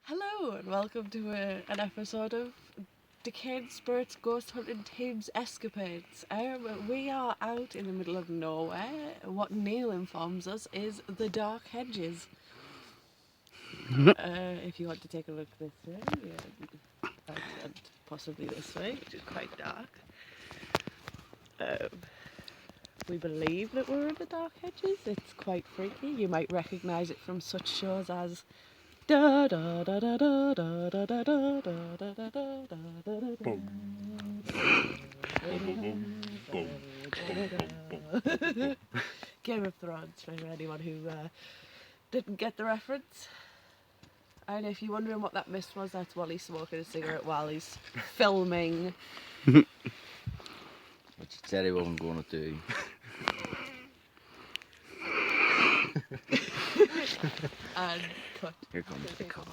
Hello and welcome to an episode of Decayed Spirits Ghost Hunting Team's Escapades. We are out in the middle of nowhere. What Neil informs us is the dark hedges. If you want to take a look this way, and possibly this way, which is quite dark. We believe that we're in the dark hedges. It's quite freaky. You might recognise it from such shows as da da da da da da da da da da da da da. Game of Thrones, for anyone who didn't get the reference. And if you're wondering what that mist was, that's Wally smoking a cigarette while he's filming. Which he said he wasn't going to do. And cut. Here comes the car.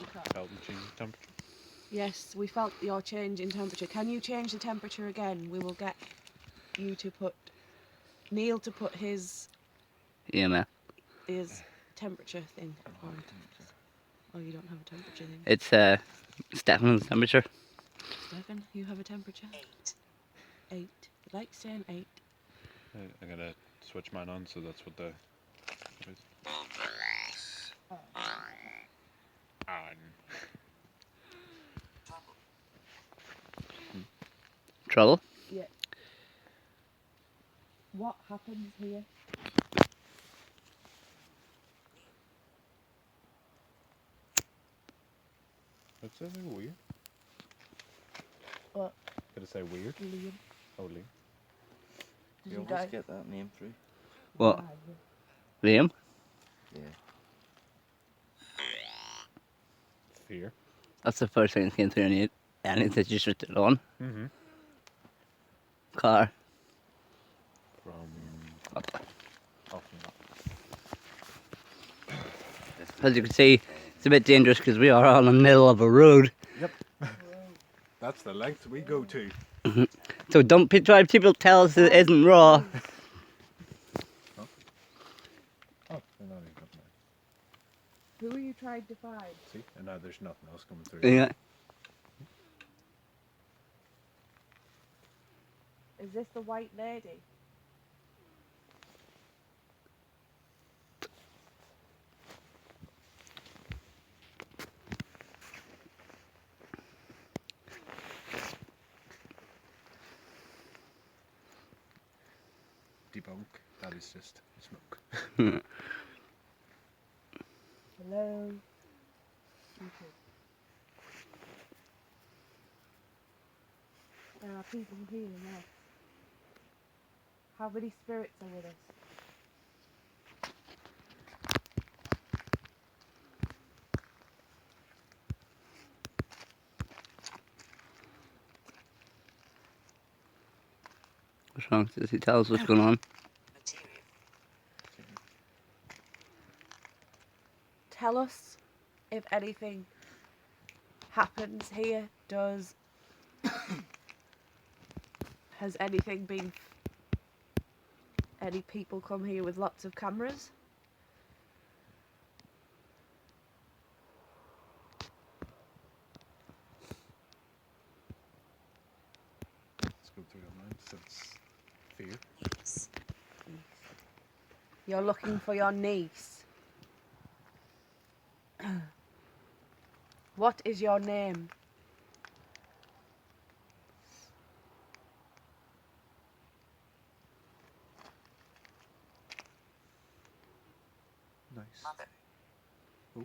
Yes, we felt your change in temperature. Can you change the temperature again? We will get you to put Neil to put his temperature thing on. Oh, you don't have a temperature thing. It's Stefan's temperature. Stefan, you have a temperature? 8. Like saying 8. I'm gonna switch mine on, so that's what the. On. Trouble? Yeah. What happens here? What's that thing weird? What? Gotta say weird? Liam. Oh, Liam. Did You you always die? get that name through. Why? What? Liam? Yeah. Fear. That's the first thing that came through and anything you switched it on. Mm-hmm. Car. From. Often not. As you can see, it's a bit dangerous because we are on the middle of a road. Yep. That's the length we go to. So don't try people tell us it isn't raw. Oh, they're not even coming out. Who are you trying to find? See? And now there's nothing else coming through. Yeah. Is this the white lady? Debunk. That is just smoke. Hello? There are people here now. How many spirits are with us? What's wrong? Does he tell us what's going on? Tell us if anything happens here. Has anything been... Any people come here with lots of cameras? Let's go through your mind. So it's fear. You're looking for your niece. What is your name? Nice. Oh.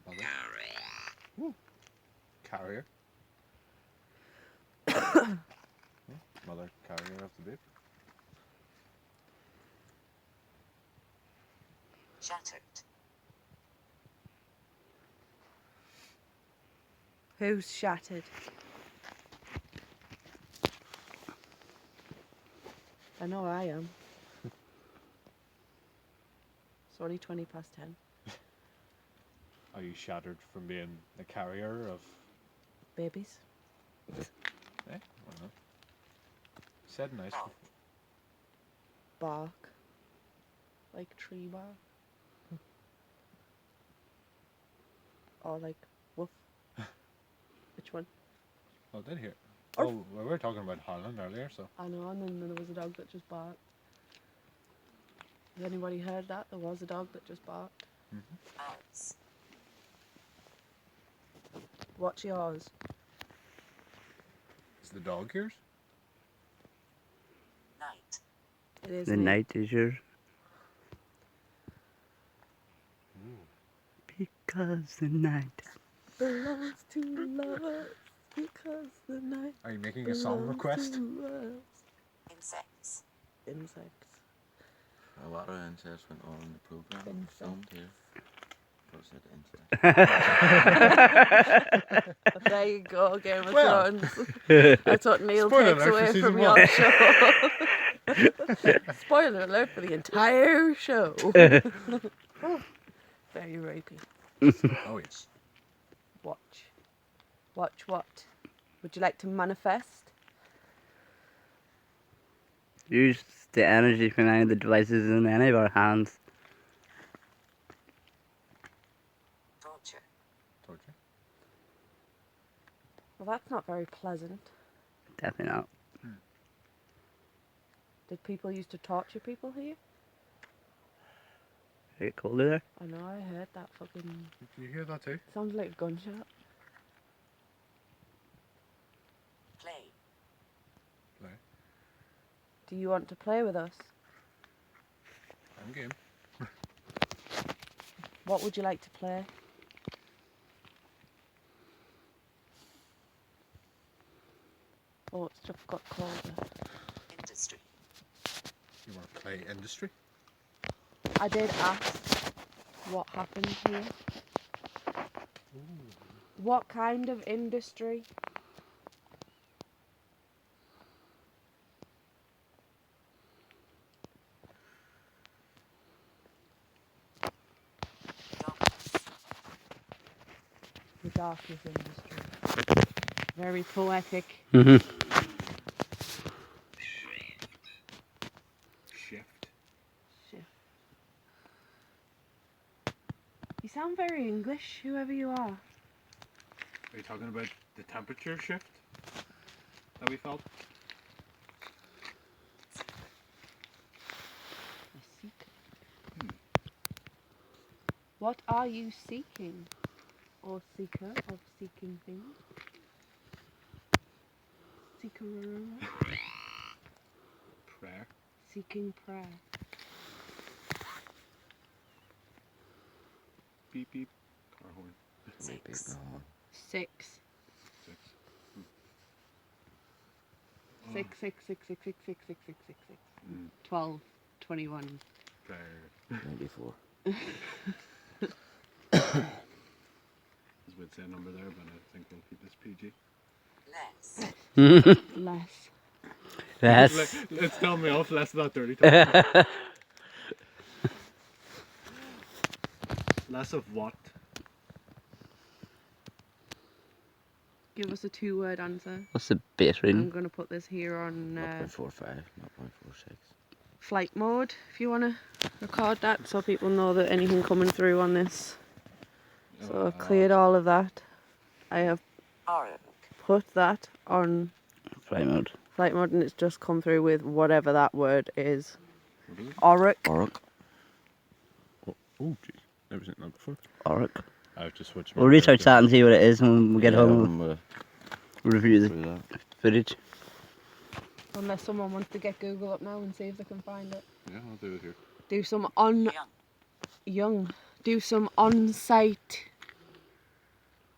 Mother. Woo. Carrier. Mother carrier of the baby. Shattered. Who's shattered? I know I am. It's only 20 past 10. Are you shattered from being the carrier of... Babies. Eh? Why not? Said nice. Bark. Like tree bark. Or like woof Which one? Oh, did hear. Or- Oh, we were talking about Holland earlier, so. I know, and then there was a dog that just barked. Has anybody heard that? There was a dog that just barked. Owls. What's yours? Is the dog yours? Night. It is The me. night is yours. Because the night. Belongs to lovers because the night Are you making a song belongs request? to us. Insects. Insects. A lot of incest went on in the program. Incest. Filmed here. But I said incest. There you go, Game of Well. Thrones. That's what Neil Spoiler takes alert for away season from one. your show. Spoiler alert for the entire show. Very rapey. Oh, yes. Watch. Watch what? Would you like to manifest? Use the energy from any of the devices in any of our hands. Torture. Torture. Well, that's not very pleasant. Definitely not. Did people used to torture people here? Is it colder there? I know, I heard that fucking... Did you hear that too? Sounds like a gunshot. Play. Play. Do you want to play with us? I'm game. What would you like to play? Oh, it's just got colder. Industry. You want to play industry? I did ask what happened here. What kind of industry? Darkness. The darkness industry. Very poetic. Mm-hmm. Shift. Shift. You sound very English, whoever you are. Are you talking about the temperature shift that we felt? A seeker. What are you seeking? Or seeker of seeking things? Seeker. Prayer. Seeking prayer. Beep beep. Car horn. Six. 6. 6. 6, 6, 6, 6, 6, 6, 6, 6, 6, 6. Mm. 12, 21. Prayer. 94. As we'd say a number there, but I think we'll keep this PG. Less. Less. Yes. Let's tell me off. Less than that dirty talk. Less of what? Give us a 2-word answer. What's the base I'm reading? going to put this here on 0.45, not 0.46. flight mode if you want to record that so people know that anything coming through on this. So I've cleared all of that. I have Auric. put that on Flight mode. flight mode and it's just come through with whatever that word is. What is it? Auric. Auric. Oh, jeez. Never seen that before. Auric. I've just switched. We'll research that and see what it is when we get home. We'll Review the through that. footage. Unless someone wants to get Google up now and see if they can find it. Yeah, I'll do it here. Do some Young. do some on-site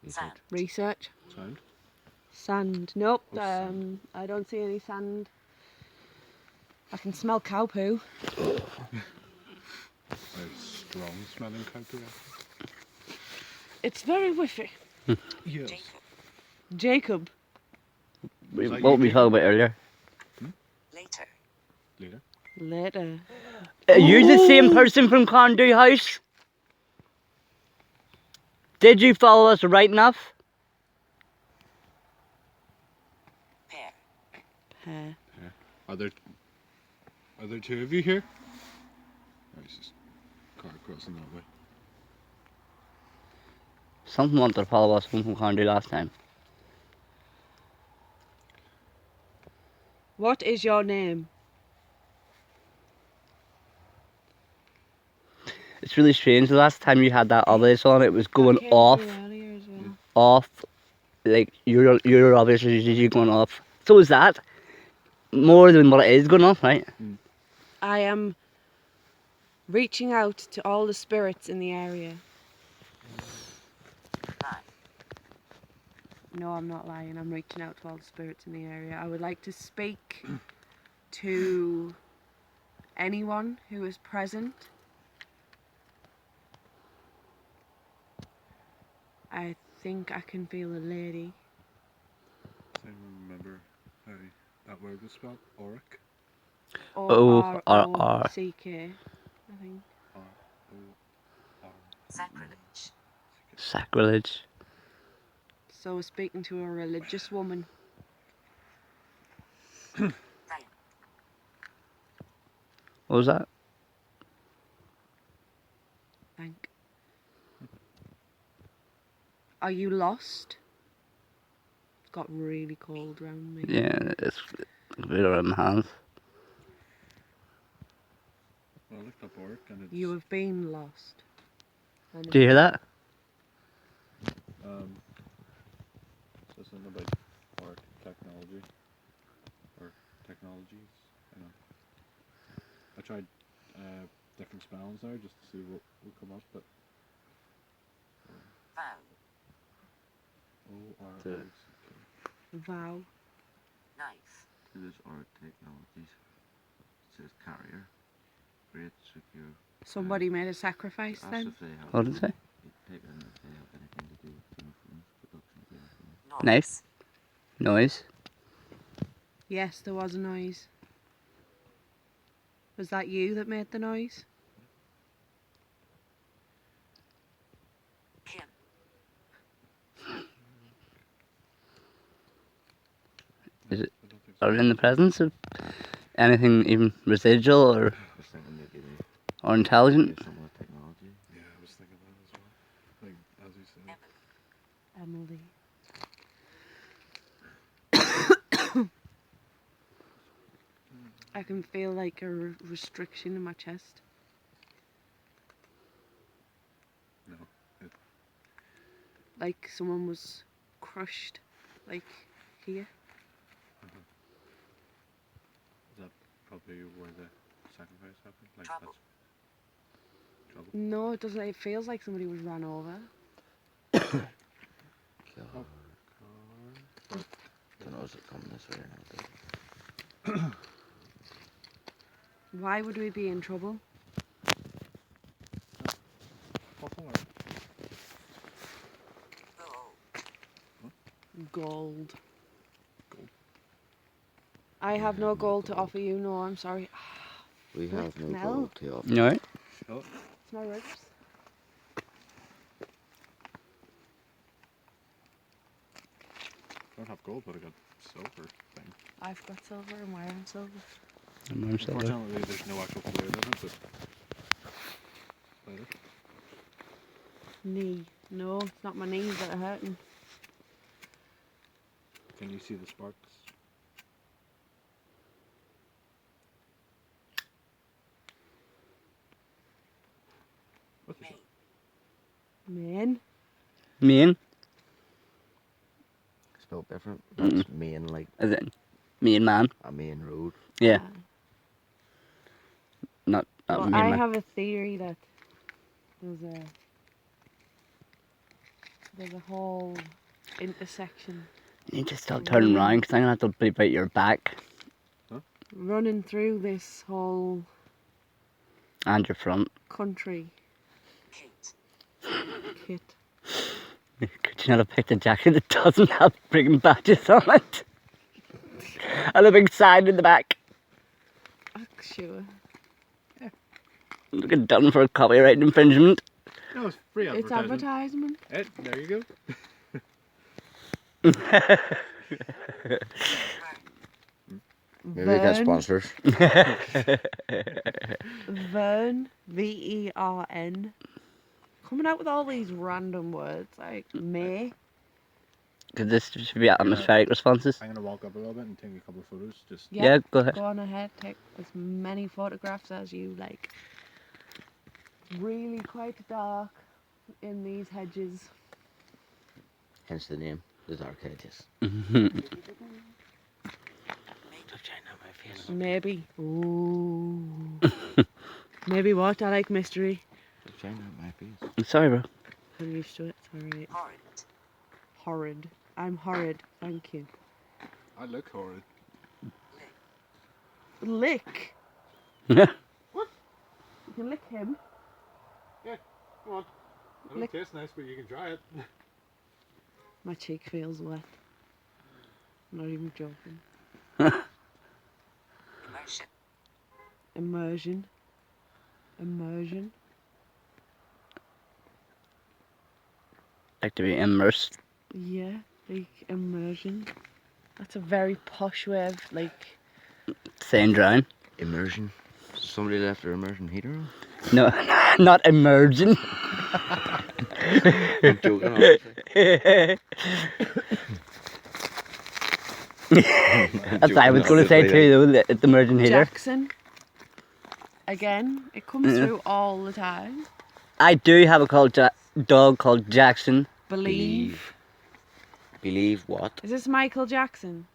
Sand. research. Sound. Sand. Nope. Oh, sand. I don't see any sand. I can smell cow poo. Very strong smelling counter. It's very whiffy. Yes. Jacob. Jacob. Was that What you, we Jacob? talked about earlier. Later. Later. Later. Are you the same person from Condu House? Did you follow us right enough? Pair. Hair. Are there two of you here? Oh, it's just car crossing that way. Something wanted to follow us home from Condu last time. What is your name? It's really strange. The last time you had that obelisk on, it was going That came off, through earlier as well. off. Like your obelisk is usually going off. So is that more than what it is going off, right? I am reaching out to all the spirits in the area. Lie. No, I'm not lying. I'm reaching out to all the spirits in the area. I would like to speak to anyone who is present. I think I can feel a lady. Does anyone remember how that word was spelled? Auric? O-R-O-C-K, I think. R-O-R. Sacrilege. Sacrilege. So we're speaking to a religious woman. Vain. What was that? Thank. Are you lost? It's got really cold around me. Yeah, it's a bit around my hands. Well, I looked up Auric and it's... You have been lost. Do you hear that? So something about Auric technology. Or technologies. Hang on. I tried different spellings there just to see what will come up, but... Vow. O-R-O-C-K. Vow. Knife. It is art technologies. It says carrier. Great, secure. Somebody made a sacrifice Ask then? if they have What did it say? Type in if they have anything to do with uniforms, production of uniforms. Noise. Nice. Noise. Yes, there was a noise. Was that you that made the noise? Kin. Is it? I don't think so. Are we in the presence of anything even residual I was thinking maybe or intelligent? they some of the technology. Yeah, I was thinking that as well. Like, as you said. Emily. Emily. I can feel like a restriction in my chest. No. Like someone was crushed, like here. Is that probably where the sacrifice happened? Like Trouble. that's trouble. No, it doesn't. It feels like somebody was run over. God. Oh. Don't know, is it coming this way or not? Why would we be in trouble? Gold. Gold. Gold. I have no gold to offer you. No, I'm sorry. We have no Smell. gold to offer. No. Oh, It's my ribs. I don't have gold, but I got silver thing. I've got silver and wearing silver. Unfortunately, there's no actual fluid in it, but later. Knee. No, it's not my knees that are hurting. Can you see the sparks? What is it? Man. Main? Spelled different. That's main, like As in, main man? a main road. Yeah. Not Well, main I man. have a theory that there's a whole intersection You need to stop turning around because I'm going to have to bleep out your back running through this whole and your front. country. Kate. Kit. Could you not have picked a jacket that doesn't have friggin' badges on it? And a big sign in the back. Oh, sure. Looking done for a copyright infringement. No, it's free It's advertisement. advertisement. There you go. Maybe we get sponsors. Vern. V-E-R-N. Coming out with all these random words like May. Because this should be atmospheric responses. I'm gonna walk up a little bit and take a couple of photos. Just Yeah, go ahead. Go on ahead, take as many photographs as you like. Really quite dark in these hedges. Hence the name, the dark hedges. Maybe. Ooh. Maybe what? I like mystery. China my face. I'm sorry, bro. I'm used to it. It's alright. Horrid. Horrid. I'm horrid. Thank you. I look horrid. Lick. Yeah. What? You can lick him. Yeah, come on. It Lick- don't taste nice, but you can try it. My cheek feels wet. I'm not even joking. Immersion. Immersion. Immersion. Like to be immersed. Yeah, like immersion. That's a very posh way of like. Saying drown. Immersion. Somebody left their immersion heater on? No, not immersion. I'm joking, obviously. That's what I was going to say too, though, the immersion heater. Jackson. Again, it comes through all the time. I do have a dog called Jackson. Believe. Believe what? Is this Michael Jackson?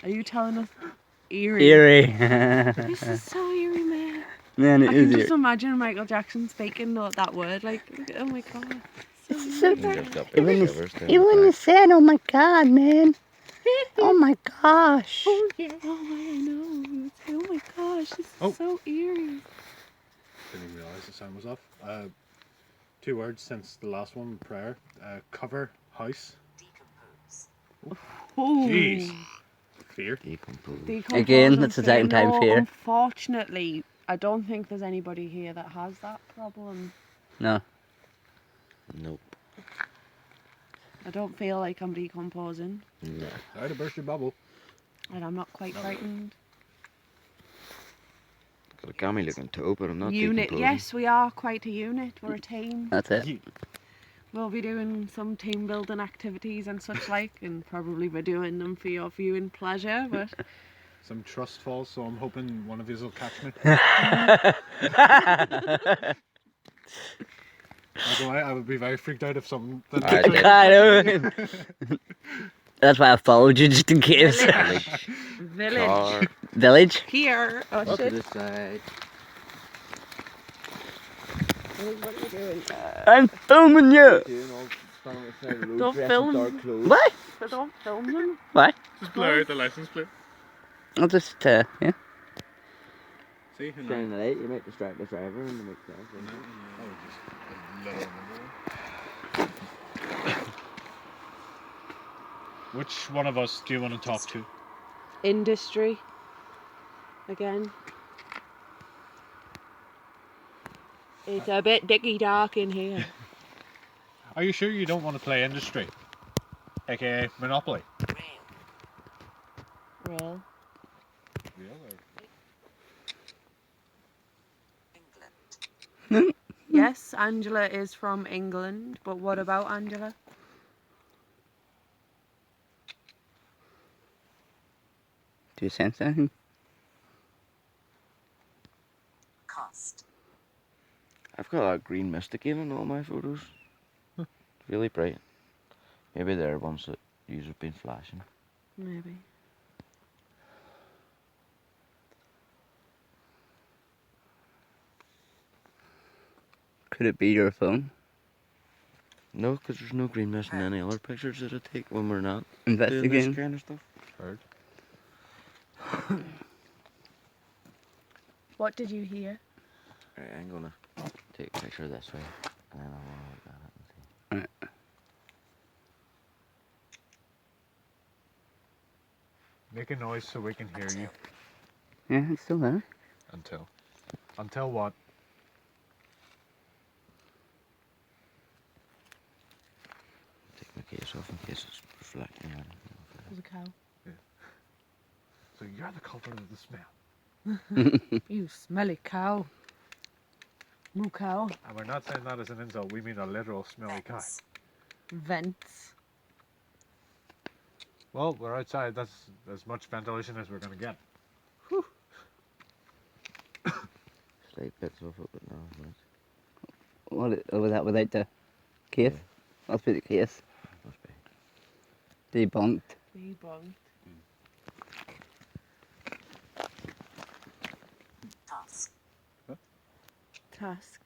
Are you telling us eerie? Eerie. This is so eerie, man. Man, it I is can eerie. just imagine Michael Jackson speaking that word. Like, oh my god. So So eerie. Lift up Even the you, covers down even the when you back. said, oh my god, man. Oh my gosh. Oh yeah. Oh I know. Oh my gosh, this is Oh. so eerie. Didn't even realise the sound was off. 2 words since the last one, prayer. Cover, house. Decompose. Oh. Jeez. Fear. Decompose. Again, that's the second time no, fear. Unfortunately, I don't think there's anybody here that has that problem. No. Nope. I don't feel like I'm decomposing, No. Sorry to burst your bubble. and I'm not quite frightened. Got a gammy looking toe, but I'm not Unit, decomposing. yes, we are quite a unit. We're a team. That's it. Ye- We'll be doing some team building activities and such like, and probably be doing them for your viewing pleasure. But Some trust falls, so I'm hoping one of yous will catch me. By the way, I would be very freaked out if something. I did. I know. That's why I followed you, just in case. Village. village Car. Village? here. Oh Up to shit! this side. What are you doing? I'm filming you. Don't film. What? But don't film them. What? Just blur out the license plate. I'll just, yeah. See? Shine the light, you might distract the driver and make sense. Which one of us do you want to talk to? Industry. Again. It's a bit dicky dark in here. Are you sure you don't want to play industry? AKA Monopoly. Rail. Real. England. Yes, Angela is from England, but what about Angela? Do you sense anything? Cost. I've got that green mist again in all my photos. Really bright. Maybe they're ones that you've been flashing. Maybe. Could it be your phone? No, because there's no green mist in any other pictures that I take when we're not doing this Investigating. kind of stuff. Heard. What did you hear? Right, I'm gonna take a picture this way, and then I'll look at it and see. Make a noise so we can hear you. Yeah, it's still there. Until. Until what? Take my case off in case it's reflecting on it. There's a cow. So you're the culprit of the smell. You smelly cow. Moo cow. And we're not saying that as an insult, we mean a literal smelly cow. Vents. Vents. Well, we're outside. That's as much ventilation as we're gonna get. Slight bits of it, but no, right. What? Was that without the case? Yeah. Must be the case. Must be. Debunked. Debunked. Task. Task.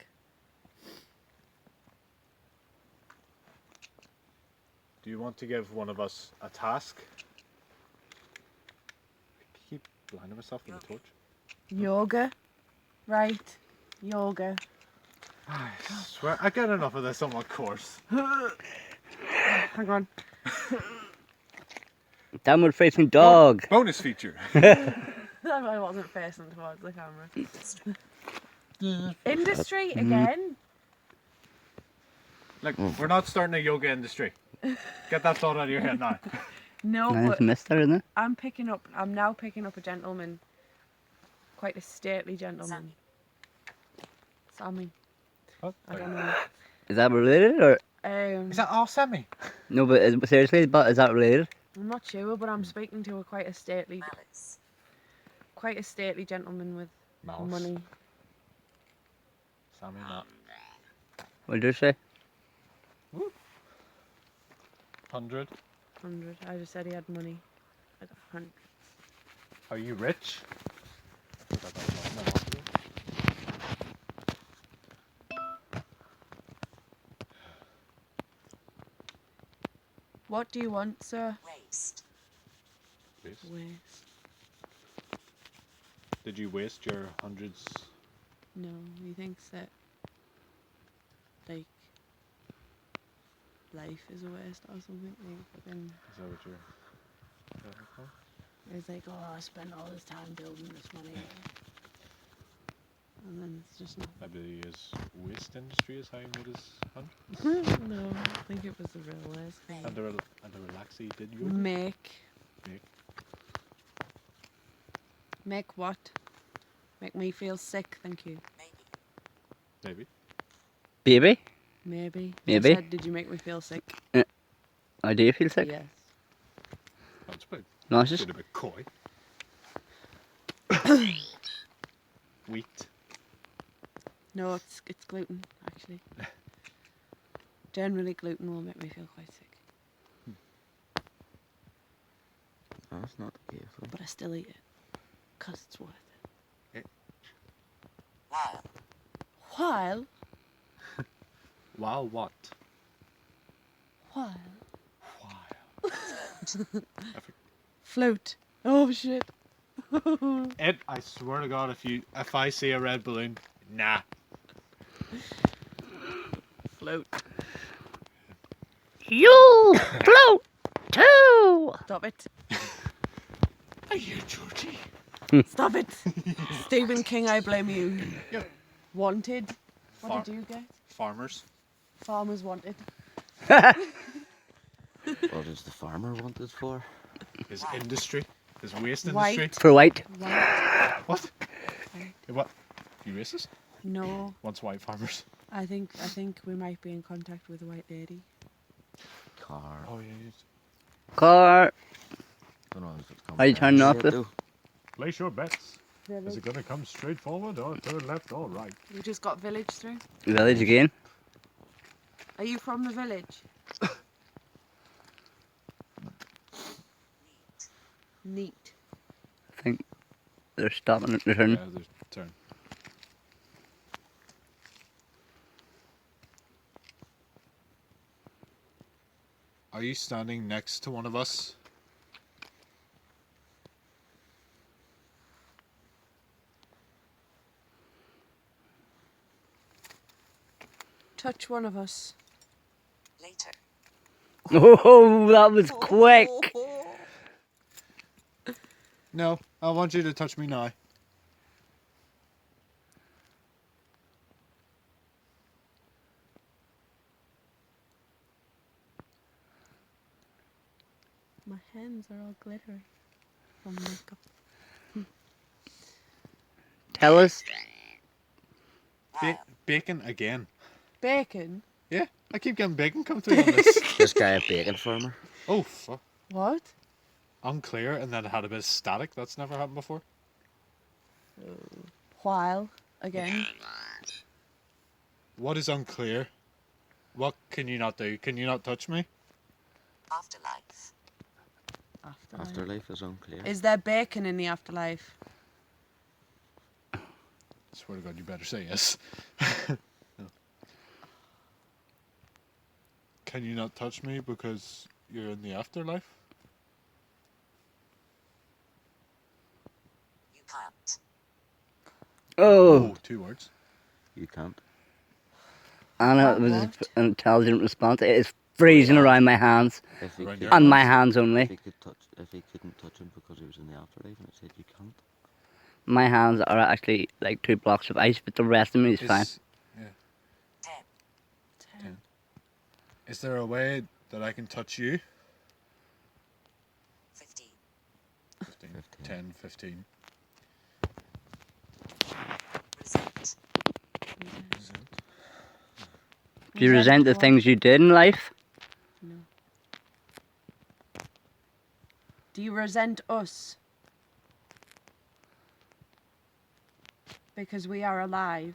Do you want to give one of us a task? I keep blinding myself with a torch. Yoga. Right. Yoga. I swear, I get enough of this on my course. Hang on. Downward facing dog. Bonus feature. I wasn't facing towards the camera. Industry again? Like, we're not starting a yoga industry. Get that thought out of your head now. No, Nice but mister, isn't it? I'm now picking up a gentleman. Quite a stately gentleman. Sammy. What? I don't know. Is that related or Is that all semi? no? But seriously, but is that related? I'm not sure, but I'm speaking to quite a stately Malice. gentleman with Mouse. money. Sammy, not. What did you say? 100. 100. I just said he had money. I got 100. Are you rich? I forgot that was my market. What do you want, sir? Waste. Waste. Waste. Did you waste your hundreds? No, he thinks that, like, life is a waste or something. But then Is that what you're looking for? he's like, oh, I spent all this time building this money. And then it's just not. Maybe his waste industry is how he made his hundred. No, I think it was the real waste thing. And the relaxy did yoga. Make. Make. Make what? Make me feel sick, thank you. Maybe. Maybe. Baby? Maybe. Maybe. I said, did you make me feel sick? Oh, do you feel sick? Yes. That's a bit, Nauseous? a bit coy. Wheat. No, it's gluten, actually. Generally, gluten will make me feel quite sick. That's not the case. Though. But I still eat it. Because it's worth it. While. While? Wow, what? While? Wow. Float. Oh, shit. Ed, I swear to God, if I see a red balloon, nah. Float. You float too! Stop it. Are you Georgie? Stop it. Stephen King, I blame you. Yeah. Wanted. What Far- did you get? Farmers. Farmers wanted. What is the farmer wanted for? His industry. His waste White. industry. For white. White. What? What? You racist? No, Wants white farmers. I think we might be in contact with a white lady. Car. Oh, yeah. Car. Don't know if it's coming Are you down turning off yet, the- though. Place your bets. Is Village. it going to come straight forward or turn left or right? We just got village through. Village again. Are you from the village? Neat. I think they're stopping at the turn. Yeah, there's turn. Are you standing next to one of us? Touch one of us. Later. Oh, that was quick. No, I want you to touch me now. My hands are all glittery from makeup. Tell us. While. Bacon again. Bacon? Yeah, I keep getting bacon come through on this. This guy a bacon farmer. Oh, fuck. What? Unclear, and then it had a bit of static. That's never happened before. While again. What is unclear? What can you not do? Can you not touch me? Afterlife. Afterlife. Afterlife is unclear. Is there bacon in the afterlife? Swear to God, you better say yes. No. Can you not touch me because you're in the afterlife? You can't. Oh, 2 words. You can't. Anna What? was an intelligent response. It is freezing Yeah. around my hands. If he, Around could, your On my hands? hands if only. he couldn't touch him because he was in the afterlife, and it said you can't. My hands are actually like 2 blocks of ice, but the rest of me is fine. Yeah. 10. Is there a way that I can touch you? 15. 15. 10, 15. Resent. Do you resent the what? things you did in life? No. Do you resent us? Because we are alive.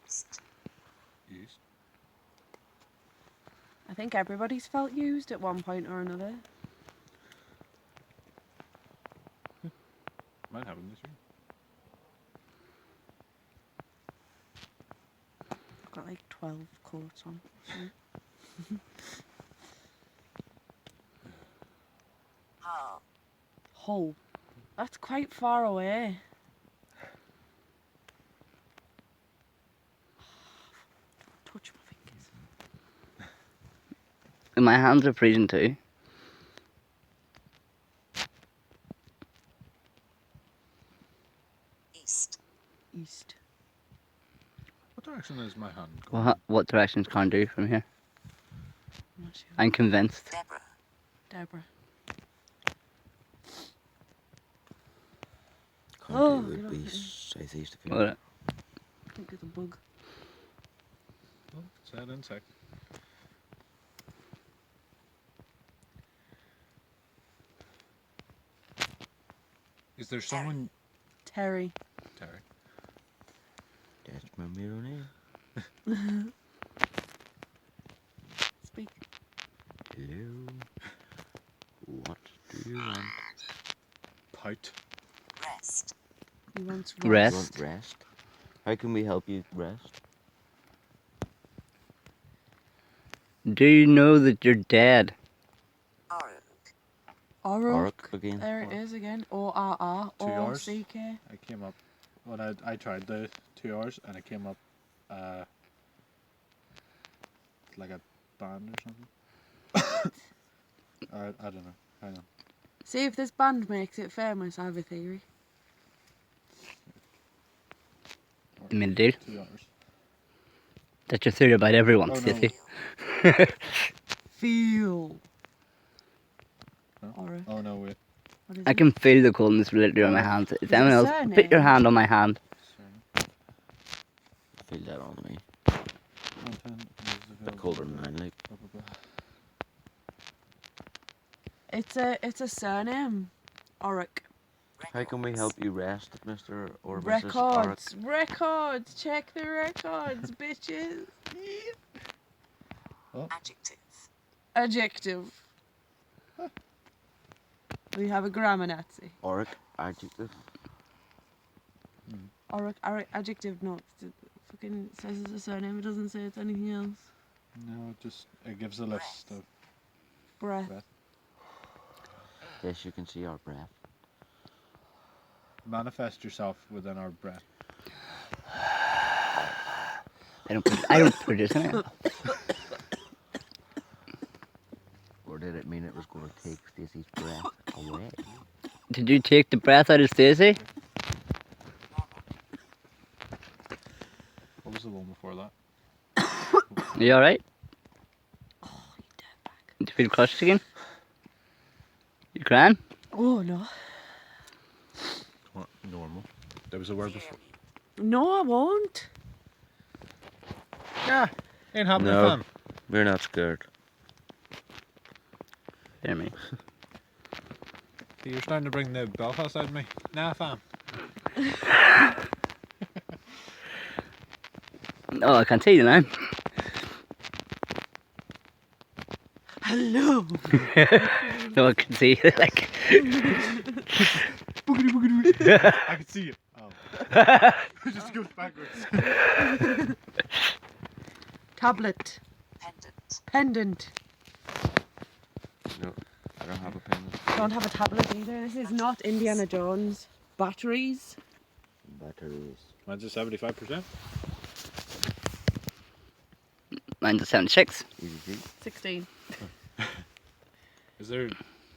Used. Used. I think everybody's felt used at one point or another. Might happen this year. I've got like 12 coats on. How. Hull. That's quite far away. Don't touch my fingers. And my hands are freezing too. East. East. What direction is my hand going? What directions can I do from here? I'm not sure. I'm convinced. Deborah. Deborah. Can't Oh, do you would don't be get me. southeast of Well, here. I think it's a bug. Oh, sad insect. Is there someone... Terry. Terry. That's my middle name. Speak. Hello. What do you want? Pout. Rest. He wants You Rest. want rest? How can we help you rest? do you know that you're dead? Oruk. Oruk. Orc again. There it Orc. is again. O-R-R-O-C-K. 2 hours. I came up... When I tried the 2 hours and it came up... like a band or something. I don't know. Hang on. See if this band makes it famous. I have a theory. Or I mean, dude, 2 hours. that's your theory about everyone, Oh, no. Stacey. Feel. Huh? Oruk. Oh no, wait. What is I it? can feel the coldness literally on my Oh. hands. Is Is anyone it else? surname? Put your hand on my hand. Sorry. Feel that on me. Content is A bit available. colder than mine, like. Blah, blah, blah. It's a surname. Oruk. How can we help you rest, Mr. or Mrs. Records. Records. Check the records, bitches. Adjective. Adjective. We have a grammar Nazi. Oric, adjective. Oruk. Adjective. No, it fucking says it's a surname. It doesn't say it's anything else. No, it gives a list of Breath. breath. Yes, you can see our breath. Manifest yourself within our breath. I don't produce it. Or did it mean it was going to take Stacey's breath away? Did you take the breath out of Stacey? What was the one before that? Are you alright? Oh, you dirtbag. Do you feel crushed again? You crying? Oh no. What? Normal. There was a word before. No, I won't. Yeah, ain't happening, No. fam. We're not scared. Hear me. You're starting to bring the Belfast out of me. Nah, fam. Oh, I can see you now. Hello. No, I can see you. Like, Boogity boogity. I can see you. Oh. It just goes backwards. Tablet. Pendant. Pendant. No, I don't have a pen. Don't have a tablet either. This is not Indiana Jones. Batteries. Batteries. Mine's a 75%. mine's a 76. Easy. 16. Is there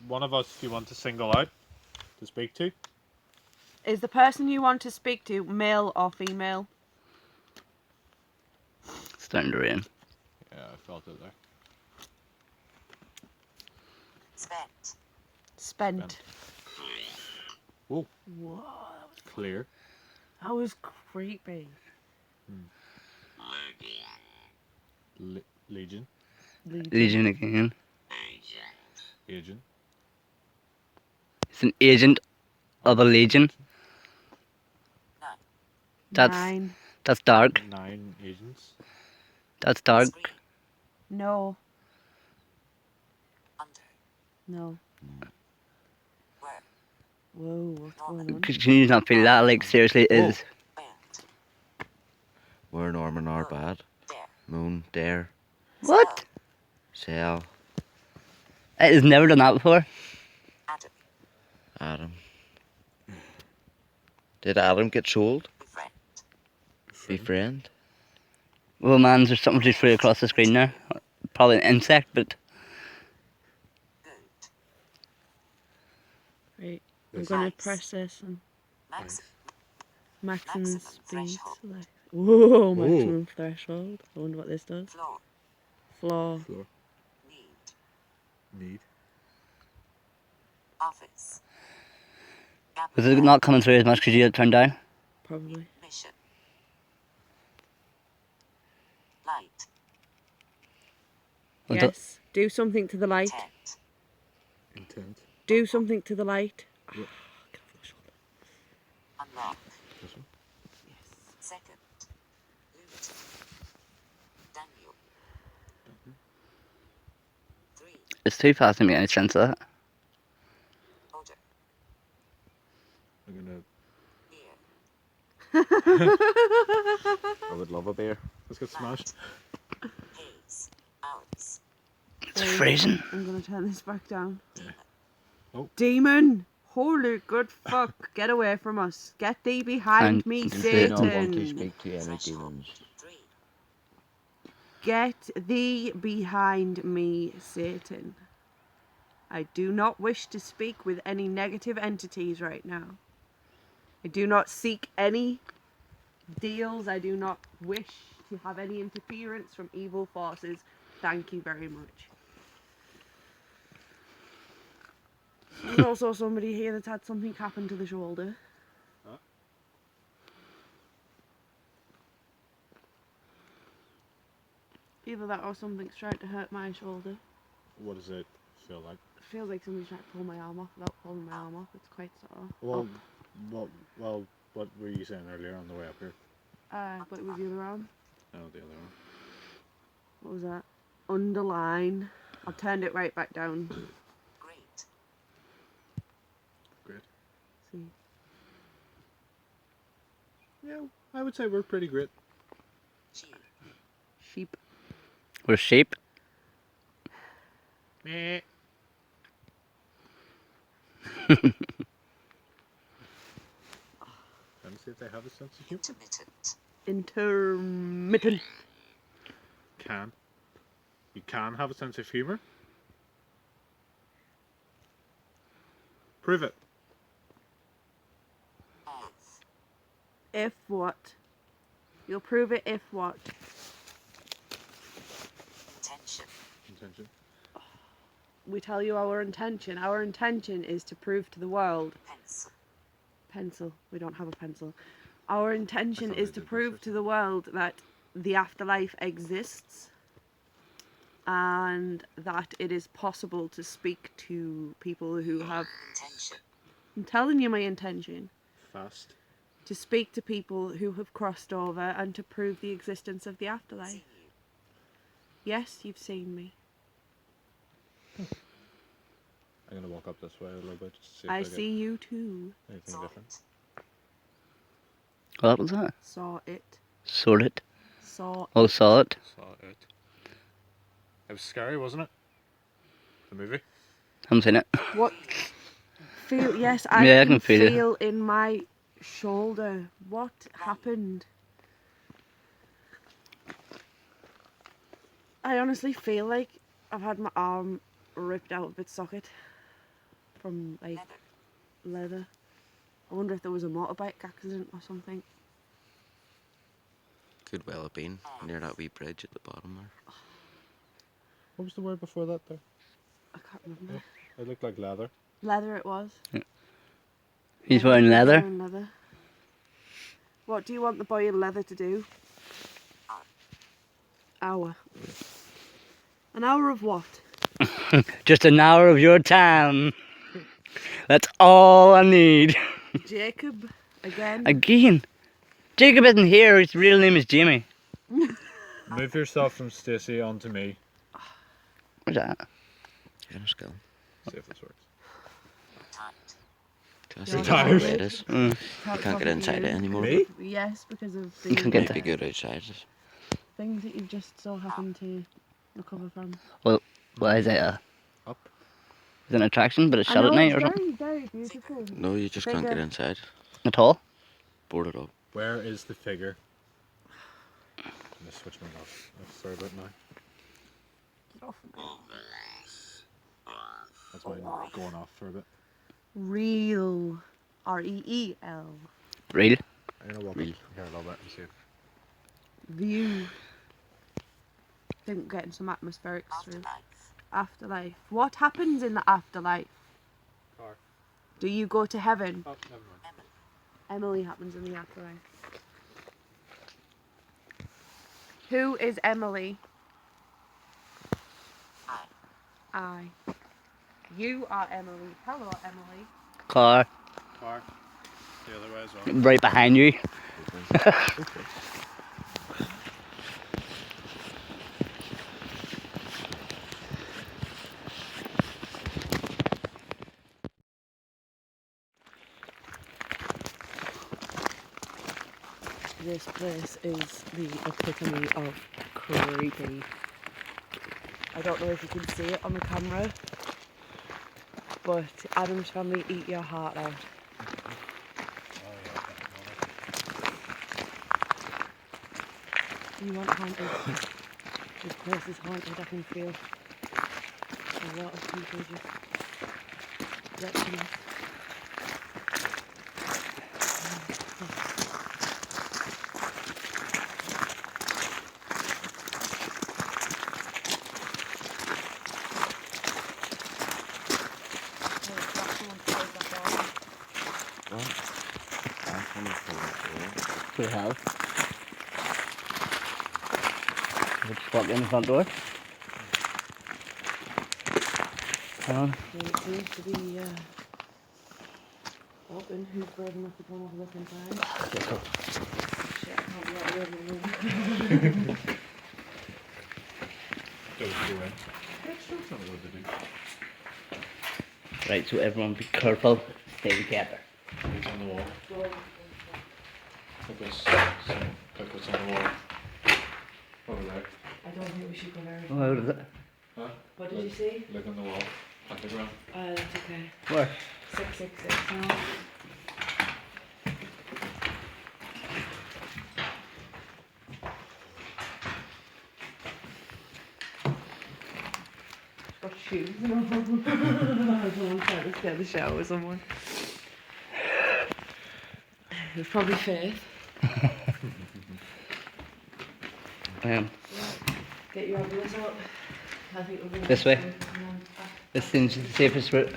one of us you want to single out to speak to? Is the person you want to speak to male or female? It's starting to rain. Yeah, I felt it there. Spent. Spent. Whoa, Whoa, clear. that was creepy. Legion. Legion again. Agent. It's an agent of a legion. That's 9. that's dark. 9 agents. That's dark. 3. No. Under. No. Where. Whoa, what's going on? Can you not feel that? Like, seriously, it is. Band. Where Norman are bad. There. Moon, dare, What? sail, It has never done that before. Adam. Adam. Did Adam get sold? Befriend. Befriend? Well, man, there's something just flew across the screen there. Probably an insect, but Good. Right. I'm Yes. gonna Nice. press this and Max. maximum Maximum speed. threshold. Select. Whoa, maximum threshold. I wonder what this does. Floor. Floor. Floor. Need. Need. Office. Gap was it not coming through as much because you had it turned down? Probably. Mission. Light. What's up? Yes. Do something to the light. Tent. Intent. Do something to the light. Yeah. Get off my shoulder. Unlock. This one. Second. Loot. Daniel. 3. It's too fast to make any sense of that. Order. I'm gonna. Beer. I would love a beer. Let's get smashed. Haze. Hours. It's Right. freezing. I'm gonna turn this back down. Demon. Oh. Demon! Holy good fuck! Get away from us! Get thee behind And me, you can Do say not want to Satan! speak to any Threshold. demons. 3. Get thee behind me, Satan. I do not wish to speak with any negative entities right now. I do not seek any deals. I do not wish to have any interference from evil forces. Thank you very much. There's also somebody here that's had something happen to the shoulder. Huh? Either that or something's trying to hurt my shoulder. What does it feel like? It feels like somebody's trying to pull my arm off without pulling my arm off. It's quite sore. Well, what were you saying earlier on the way up here? But it was the other arm. Oh, the other one. What was that? Underline. I turned it right back down. Great. Great. See. Yeah, I would say we're pretty great. Sheep. Sheep. We're sheep. Meh. Let me see if they have a sense of humor. Intermittent. Intermittent. Can. You can have a sense of humor. Prove it. Off. If what? You'll prove it if what? Intention. Intention. We tell you our intention. Our intention is to prove to the world. Pencil. Pencil. We don't have a pencil. Our intention thought is they to did prove research. to the world that the afterlife exists and that it is possible to speak to people who have... Intention. I'm telling you my intention. Fast. To speak to people who have crossed over and to prove the existence of the See afterlife. you. Yes, you've seen me. I'm gonna walk up this way a little bit just to see if I I see you too. get anything Saw different. it. What was that? Saw it. Sort it. Saw Oh, saw it. Saw it. It was scary, wasn't it? The movie? Haven't seen it. what? Feel, yes, I Yeah, I can can feel it. feel in my shoulder. What happened? I honestly feel like I've had my arm ripped out of its socket from like Leather. leather. I wonder if there was a motorbike accident or something. Could well have been near that wee bridge at the bottom there. What was the word before that there? I can't remember. It looked like leather. Leather it was. He's Yeah, wearing he's leather. wearing leather. What do you want the boy in leather to do? Hour. An hour of what? Just an hour of your time. That's all I need. Jacob again. Again. Jacob isn't here. His real name is Jimmy. Move yourself from Stacey onto me. What's that? Yeah, no skill. See if this works. Tight. Can I You're see how tired. big it is? Mm. I can't get inside it anymore. Me? Yes, because of the You can get Might be good outside. things that you've just so happened to recover from. What is it? Up. Is it an attraction, but it's I shut know, at night it's or something? very, very beautiful. No, you just can't get Figure. inside. At all? Board it up. Where is the figure? I'm gonna switch mine off. Sorry about now. Get off me. That's mine going off for a bit. Real. R-E-E-L. Real? I'm gonna walk Really? up here a little bit and see if View. I think we're getting some atmospherics through. Afterlife. Afterlife. What happens in the afterlife? car. Do you go to heaven? Oh, never mind. Emily. Emily happens in the afterlife. Who is Emily? I. You are Emily. Hello, Emily. Car. Car. The other way as well. Right behind you. This place is the epitome of creepy. I don't know if you can see it on the camera, but Adam's family eat your heart out. You want haunted? This place is haunted, I can feel a lot of people just retching off. I'm coming from To the house. Just walk in the front door. Hang on. It seems to be open. Who's brave enough to go and have a look inside? Shit, I can't be out of the room. Don't go in. That's not what to do. Right, so everyone be careful. Stay together. What's on the wall? Look what's on the wall. Over there. I don't think we should go very Oh, far. how is it? Huh? What did you see? Look on the wall. At the ground. That's okay. Where? 666 now. Got shoes. Someone trying to scare the shower with someone. It was probably Faith. Get your obvious up. I think we're gonna This way. and then back. This seems the safest route.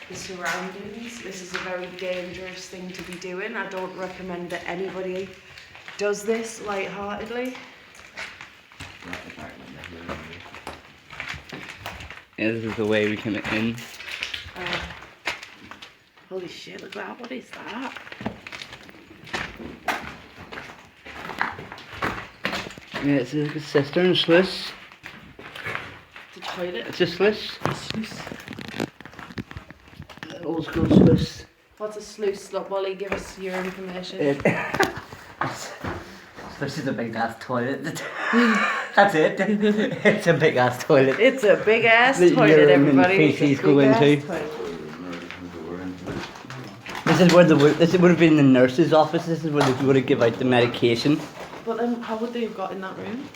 the surroundings. This is a very dangerous thing to be doing. I don't recommend that anybody does this lightheartedly. Yeah, this is the way we came in. Holy shit, look at that, what is that? Yeah, it's a cistern sluice. It's a toilet. It's a sluice. Sluice. Old school sluice. What's a sluice? Look, Molly, give us your information. This is a big ass toilet. That's it. It's a big ass toilet. It's a big ass The toilet, urine and everybody. feces It's a go big ass into. toilet. This is where this would have been the nurse's office. This is where they would have give out the medication. But then, how would they have got in that room?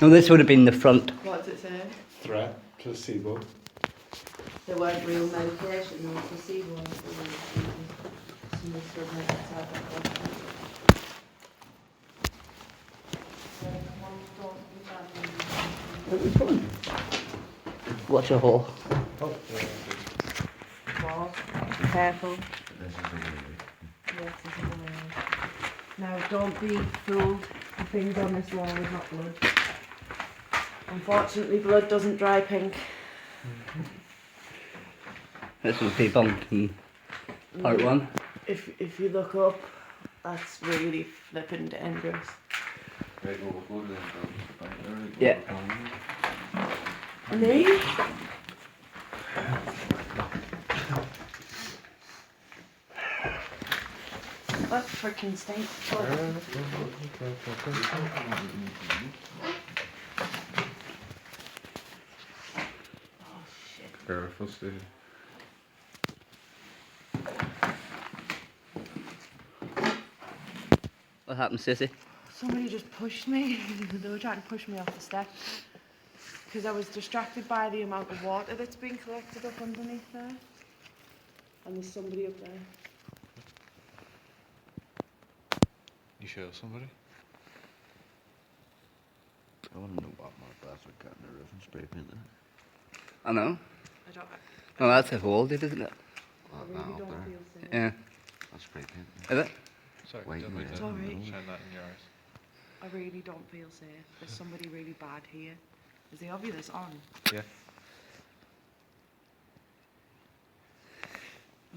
No, this would have been the front. What does it say? Threat, placebo. There weren't real medication, there was placebo. Somebody stood right outside that door. Watch a hole. Oh, Wall. Careful. Yes, this is a wall. Now, don't be fooled. The things on this wall is not blood. Unfortunately, blood doesn't dry pink. This would be bumped in part one. If you look up, that's really flippin' dangerous. Yeah. Me? What freaking state? Oh shit. Careful, Steve. What happened, Sissy? Somebody just pushed me. They were trying to push me off the step because I was distracted by the amount of water that's being collected up underneath there. And there's somebody up there. You show somebody? I want to know what my bastard got in the roof and spray painted it. I know. I don't. Oh, that's a hole, isn't it? I really don't feel safe. Yeah. That's spray painted. Is it? Sorry, Wait, don't no, mind It's that. alright. Shine that in your eyes. I really don't feel safe. There's somebody really bad here. Is the obvious on? Yeah.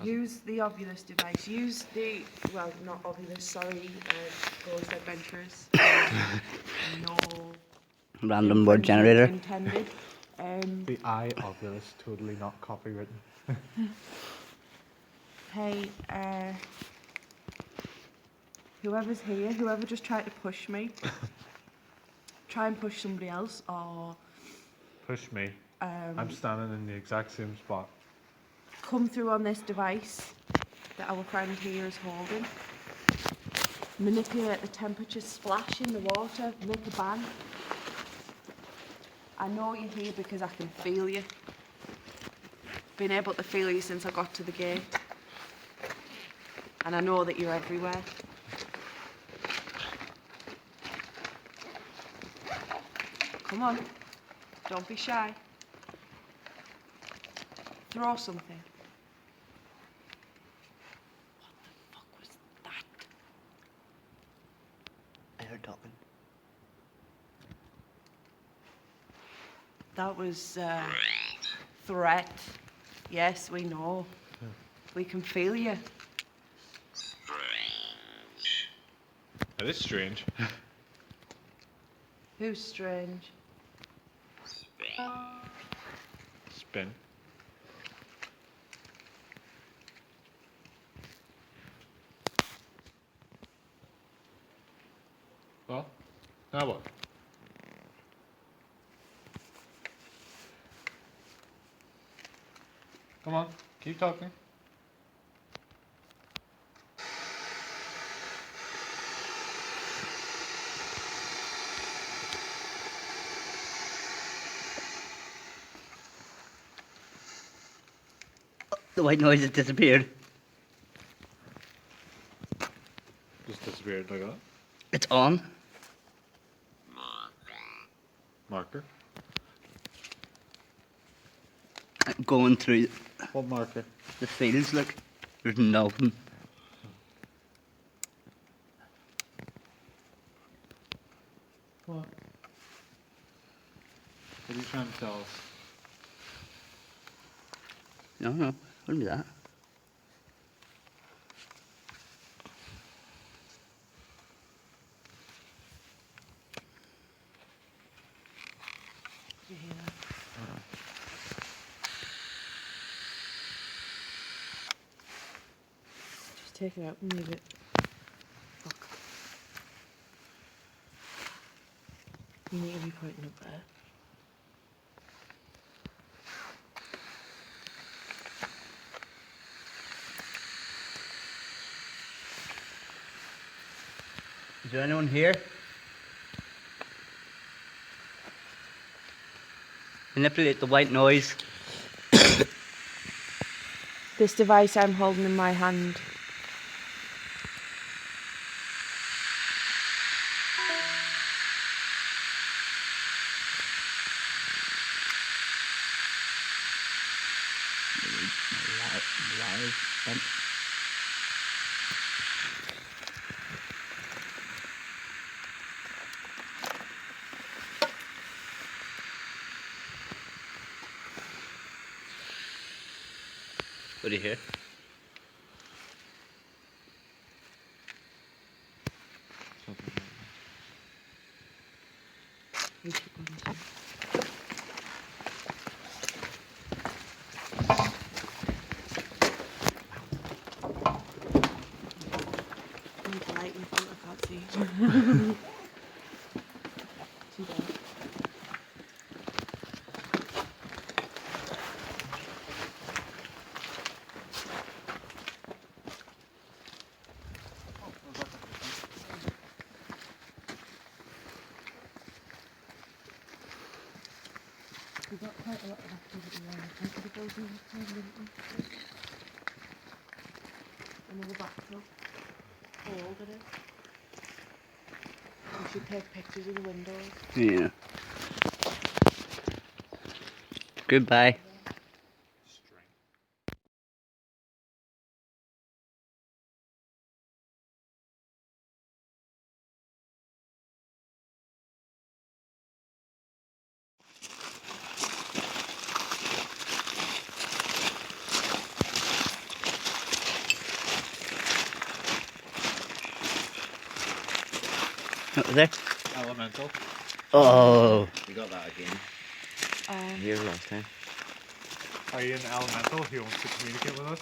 Use the Ovilus device. Use the, well, not Ovilus, sorry, Ghost Adventurers. No Random word infringement generator. intended. The eye Ovilus, totally not copywritten. Hey, whoever's here, whoever just tried to push me, try and push somebody else, or Push me. I'm standing in the exact same spot. come through on this device that our friend here is holding. Manipulate the temperature, splash in the water, make a bang. I know you're here because I can feel you. Been able to feel you since I got to the gate. And I know that you're everywhere. Come on, don't be shy. Throw something. What the fuck was that? I heard talking. That was threat. Yes, we know. We can feel you. That is strange. Who's strange? Spin. Well, now what? Come on, keep talking. The white noise has disappeared. Just disappeared like that. It's on. Marker. going through What marker? the fields, look. There's nothing. What? What are you trying to tell us? No, wouldn't be that. You hear that? Just take it out and leave it. Look. You need to be pointing up there. Is there anyone here? Manipulate the white noise. This device I'm holding in my hand. What do you hear? We keep going to. Need the light in front, I can't see. Too dark. We've got quite a lot of activity around the front of the building this time, didn't we? Another bathtub. How old it is. We should take pictures of the windows. Yeah. Goodbye. What was there? Elemental. Oh. We got that again. Um, Here last time. Are you in elemental? He wants to communicate with us.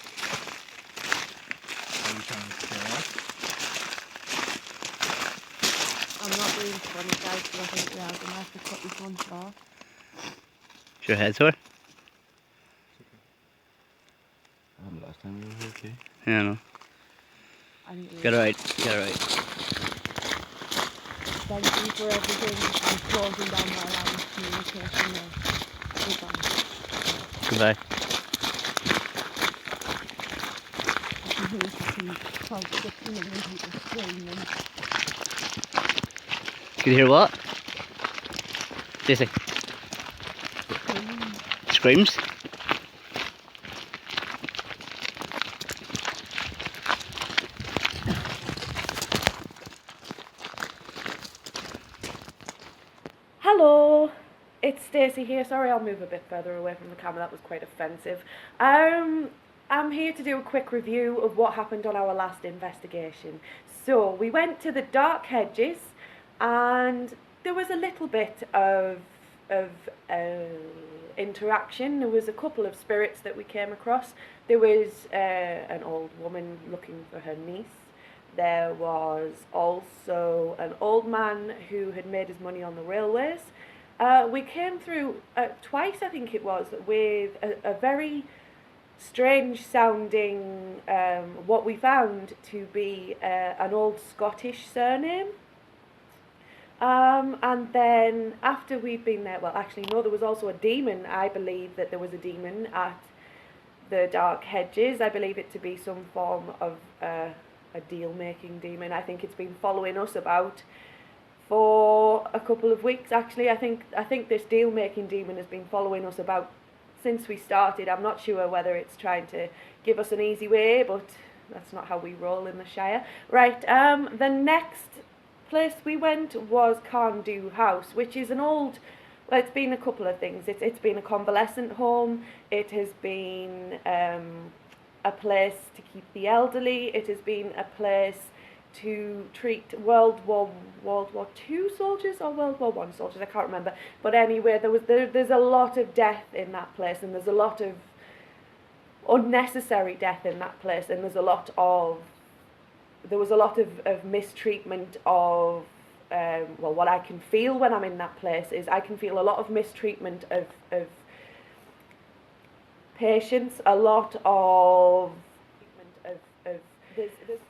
Are you trying to scare us? I'm not being funny, guys, but I think we are going to have to cut this one short. Is your head sore? Last time we were here too. Yeah, I know. I need to Get it right. Get it right. Thank you for everything and closing down my line of communication now. Goodbye. Goodbye. I can hear fucking 12, 16 million people screaming. Can you hear what? Stacey. Screaming. Screams? Hello, it's Stacey here. Sorry, I'll move a bit further away from the camera. That was quite offensive. I'm here to do a quick review of what happened on our last investigation. So we went to the darkhedges, and there was a little bit of interaction. There was a couple of spirits that we came across. There was an old woman looking for her niece. There was also an old man who had made his money on the railways. We came through twice, I think it was, with a very strange sounding, what we found to be an old Scottish surname. And then after we'd been there, well, actually, no, there was also a demon. I believe that there was a demon at the darkhedges. I believe it to be some form of a deal-making demon. I think it's been following us about for a couple of weeks. Actually, I think this deal-making demon has been following us about since we started. I'm not sure whether it's trying to give us an easy way, but that's not how we roll in the Shire. Right, the next place we went was Carndoo House, which is an old, well, it's been a couple of things. It's been a convalescent home, it has been a place to keep the elderly, it has been a place to treat World War II soldiers or World War I soldiers, I can't remember. But anyway, there's a lot of death in that place, and there's a lot of unnecessary death in that place, and there was a lot of mistreatment of well, what I can feel when I'm in that place is I can feel a lot of mistreatment of patients, a lot of there's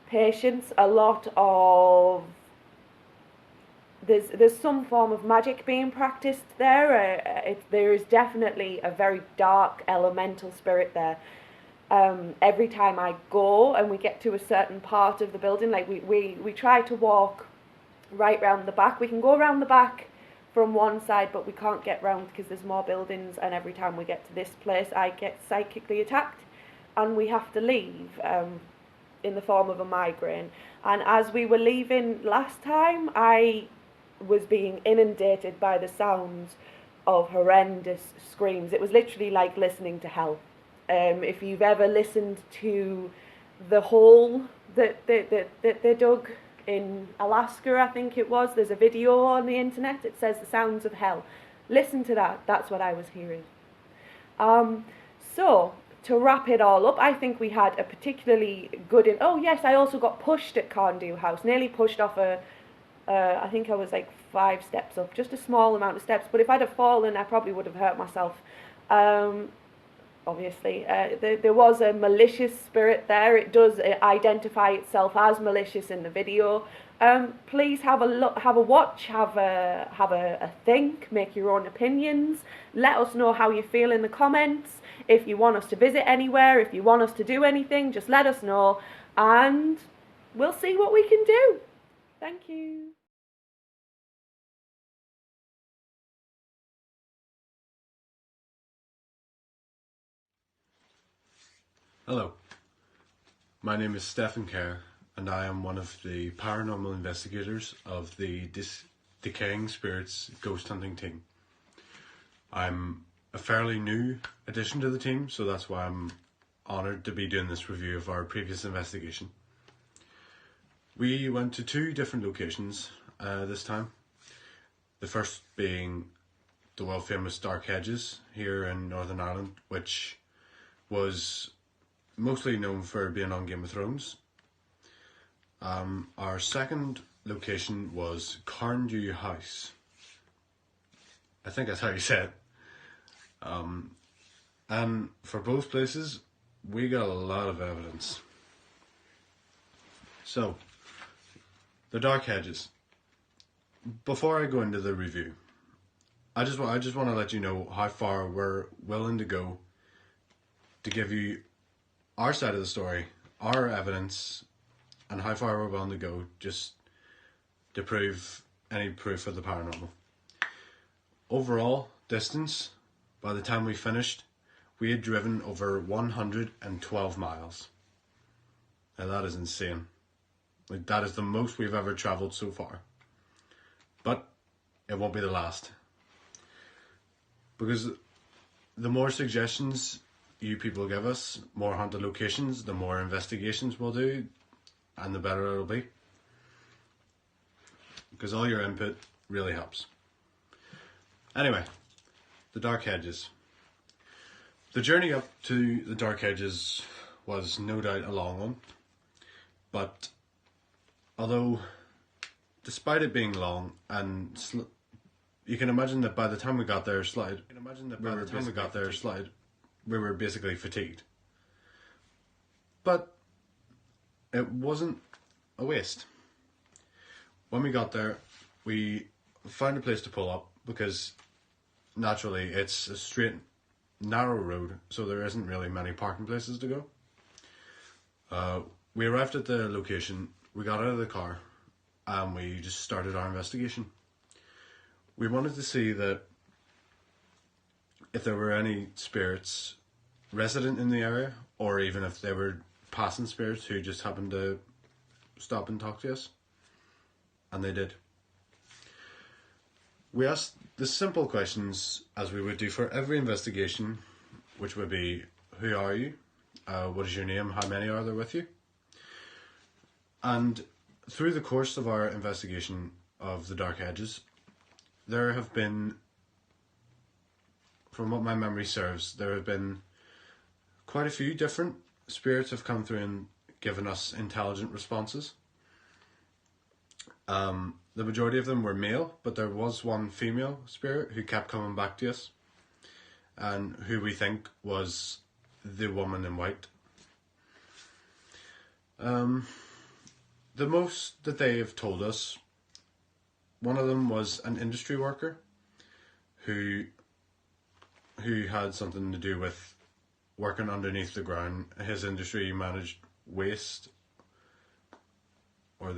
patients, a lot of there's some form of magic being practiced there. There is definitely a very dark elemental spirit there. Every time I go and we get to a certain part of the building, like we try to walk right round the back. We can go around the back from one side, but we can't get round because there's more buildings, and every time we get to this place I get psychically attacked and we have to leave in the form of a migraine. And as we were leaving last time, I was being inundated by the sounds of horrendous screams. It was literally like listening to hell. If you've ever listened to the hole that they dug in Alaska, I think it was, there's a video on the internet, it says the sounds of hell. Listen to that, that's what I was hearing. So, to wrap it all up, I think we had a particularly good... Oh yes, I also got pushed at Carndoo House, nearly pushed off I think I was like 5 steps up, just a small amount of steps, but if I'd have fallen I probably would have hurt myself. Obviously, there was a malicious spirit there. It does identify itself as malicious in the video. Please have a look, have a watch, have a think, make your own opinions. Let us know how you feel in the comments. If you want us to visit anywhere, if you want us to do anything, just let us know, and we'll see what we can do. Thank you. Hello, my name is Stephen Kerr, and I am one of the paranormal investigators of the Decaying Spirits Ghost Hunting team. I'm a fairly new addition to the team, so that's why I'm honoured to be doing this review of our previous investigation. We went to 2 different locations this time, the first being the world famous Darkhedges here in Northern Ireland, which was mostly known for being on Game of Thrones. Our second location was Carndoo House. I think that's how you say it. And for both places, we got a lot of evidence. So, the Darkhedges. Before I go into the review, I just want to let you know how far we're willing to go to give you our side of the story, our evidence, and how far we're willing to go just to prove any proof of the paranormal. Overall distance, by the time we finished, we had driven over 112 miles. Now that is insane. Like, that is the most we've ever travelled so far. But it won't be the last. Because the more suggestions you people give us, more haunted locations, the more investigations we'll do, and the better it'll be. Because all your input really helps. Anyway, the Darkhedges. The journey up to the Darkhedges was no doubt a long one, but although, despite it being long, and you can imagine that by the time we got there, we were basically fatigued. But it wasn't a waste. When we got there, we found a place to pull up because naturally it's a straight, narrow road, so there isn't really many parking places to go. We arrived at the location, we got out of the car, and we just started our investigation. We wanted to see that if there were any spirits resident in the area, or even if they were passing spirits who just happened to stop and talk to us. And they did. We asked the simple questions as we would do for every investigation, which would be, who are you? What is your name? How many are there with you? And through the course of our investigation of the Darkhedges, there have been, from what my memory serves, there have been quite a few different spirits have come through and given us intelligent responses. The majority of them were male, but there was one female spirit who kept coming back to us, and who we think was the woman in white. The most that they have told us, one of them was an industry worker who had something to do with working underneath the ground. His industry managed waste, or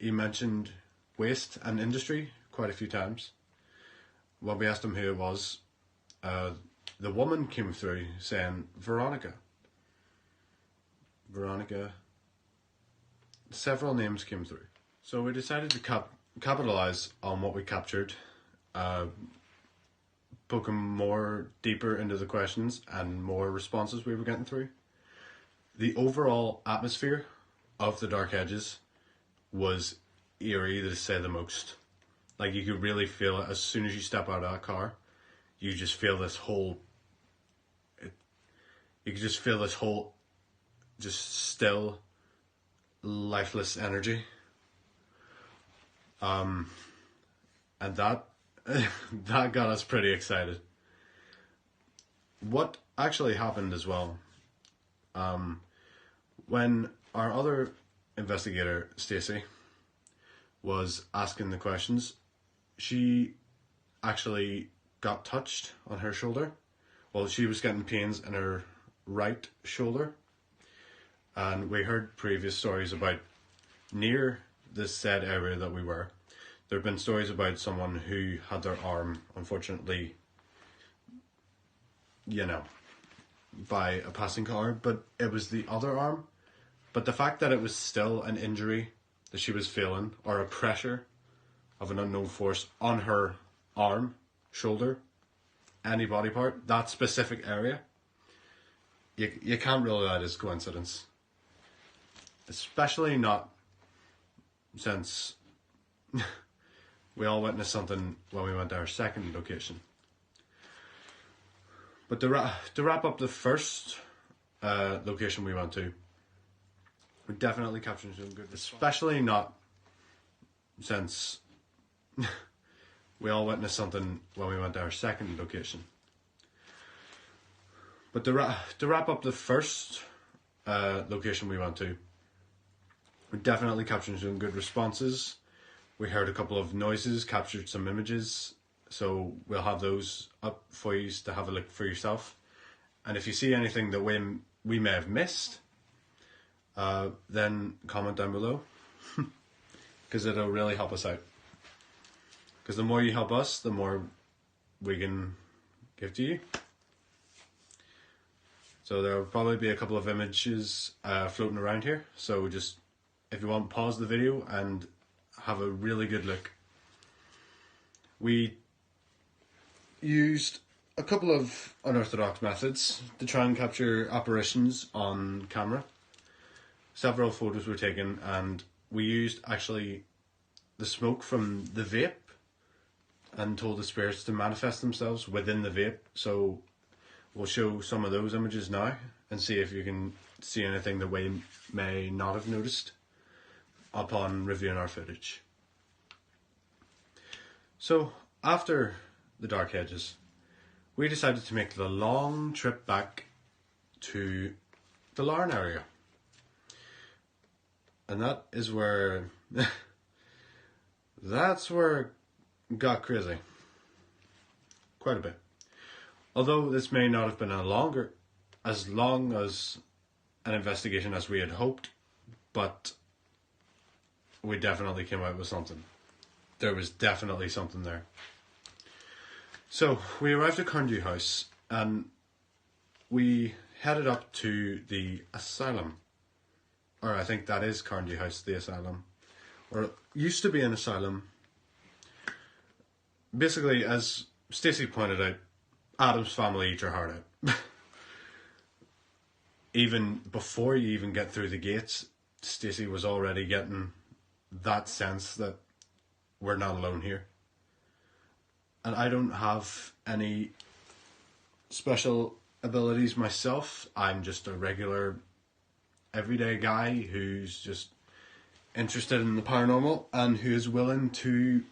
he mentioned waste and industry quite a few times. When we asked him who it was, the woman came through saying Veronica. Several names came through. So we decided to capitalise on what we captured, poking more deeper into the questions and more responses we were getting through. The overall atmosphere of the Darkhedges was eerie, to say the most. Like, you could really feel it as soon as you step out of that car. You just feel this whole, just still, lifeless energy. And that that got us pretty excited. What actually happened as well, when our other investigator, Stacey, was asking the questions, she actually got touched on her shoulder. Well, she was getting pains in her right shoulder, and we heard previous stories about near this said area that we were. There have been stories about someone who had their arm, unfortunately, by a passing car, but it was the other arm. But the fact that it was still an injury that she was feeling, or a pressure of an unknown force on her arm, shoulder, any body part, that specific area, you can't rule it out as coincidence. Especially not since we all witnessed something when we went to our second location. But to wrap up the first location we went to, we definitely captured some good, especially not since we all witnessed something when we went to our second location. But to wrap up the first location we went to, we definitely captured some good responses. We heard a couple of noises, captured some images, so we'll have those up for you to have a look for yourself. And if you see anything that we may have missed, then comment down below, because it'll really help us out. Because the more you help us, the more we can give to you. So there will probably be a couple of images floating around here, so just, if you want, pause the video and have a really good look. We used a couple of unorthodox methods to try and capture apparitions on camera. Several photos were taken, and we used actually the smoke from the vape and told the spirits to manifest themselves within the vape. So we'll show some of those images now and see if you can see anything that we may not have noticed upon reviewing our footage. So after the Darkhedges, we decided to make the long trip back to the Larne area. And that is where that's where it got crazy. Quite a bit. Although this may not have been as long as an investigation as we had hoped, but we definitely came out with something. There was definitely something there. So we arrived at Carndew House and we headed up to the asylum. Or I think that is Carndew House, the asylum. Or it used to be an asylum. Basically, as Stacey pointed out, Adam's family eat your heart out. Even before you even get through the gates, Stacey was already getting that sense that we're not alone here. And I don't have any special abilities myself. I'm just a regular, everyday guy who's just interested in the paranormal and who is willing to